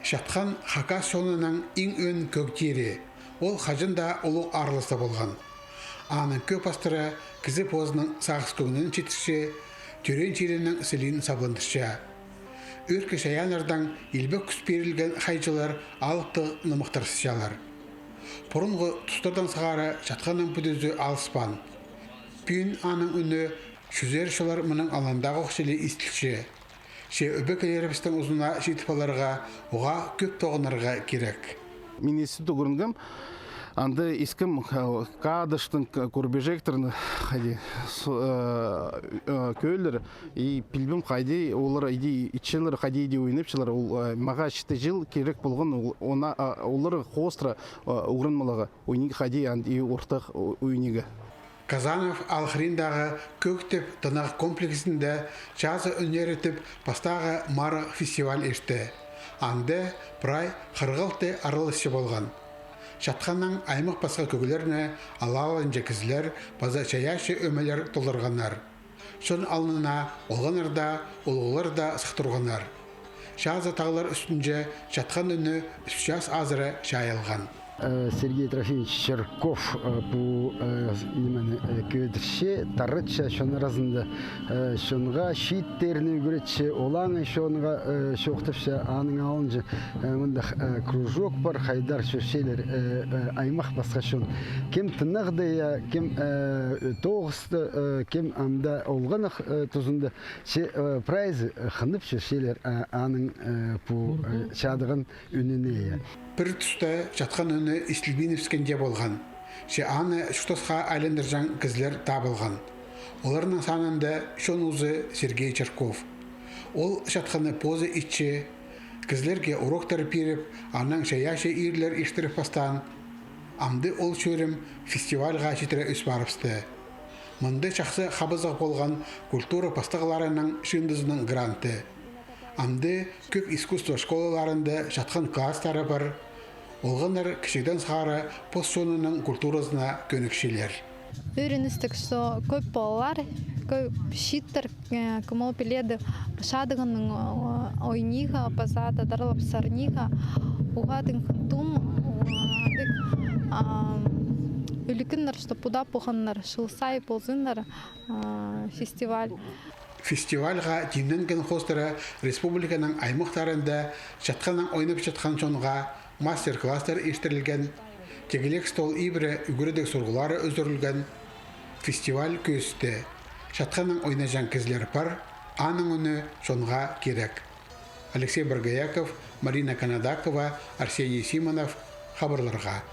Шатқан хака сонының иң өн көктері, ол хажында олу арлысы болған. Анын көп астыры кізі позының сағыз көңінің четірше, түрен черенің сілін сабландырша. Үркі шаянырдан елбек күс берілген хайчылар алыпты нымықтырсышалар. Бұрынғы тұстардан сағары шатқанның бүдізі алыспан. Бүйін аның үні шүзер мұның аландағы оқшылы істілші. Ше өбекелеріміздің ұзына жетіпаларға оға көп тоғынарға керек. Мен есі тұғырынгам, анда искім кадыштың көрбежекторын көйлер, и пілбім қайды, олар итшелер қайды еді ойнапшылар, маға шыты жыл керек болған, олар қостыра ұғырынмалаға, ойнегі қайды и ортақ ойнегі. Казанов Алхриндағы көктеп тынақ комплексінде жазы өнерітіп бастағы мары фестиваль ешті. Анды прай қырғылты арылышы болған. Шатқанның аймақ басқа көгілеріне алалын жекізілер, база чаяшы өмелер толырғанар. Шын алынына олғанарда, олғыларда сықтырғанар. Жазы тағылар үстінде шатқан үні үсчас азыры шайылған. Сергей Трофеевич Черков bu köydürşe tarıtça şonu razında şonga şiitlerini göretçe olan şonga şoktupça anın alınca mında krужок бар хайдар şöşeler aymaq basqa şon kim tınaqdı ya kim toğusты kim amda olğanıq tuzunda şey priz xınıp şöşeler anın bu çadığın ününe. Bir тұста жатқан үні Истлебиновскенде болған. Ше аны шутасқа айландыржан кізлер табылған. Оларның санында шон ұзы Сергей Черков. Ол жатқаны позы итче, кізлерге уроктар беріп, анның шаяшы ирлер иштіріп бастан, амды ол шөрім фестивальға жетірі үс барыпсты. Мұнды шақсы қабызық болған культура пастығыларының шындызының гранты. Амды көк искусство школаларында жатқан класстары бар. Олғандар кішіден сағары постсонының культурасына көнікшелер. Үйреністік, что көп балалар, көп шиттер, кымыл пеледі шадығының ойниға, пазада, дарылап сарниға, уғадың хынтум, үлікіндер, что пуда пұғындар, шылсай ползындар фестиваль. Фестивальға дейіннен хостары республиканың аймақтарында жатқанның ойнап жатқан сонға мастер-класстар ештірілген, тегелек стол ибірі үгірідік сұрғылары өздірілген фестиваль көсті. Жатқанның ойнажан кізлер бар, аның үні сонға керек. Алексей Баргаяков, Марина Канадакова, Арсений Симонов, хабарларға.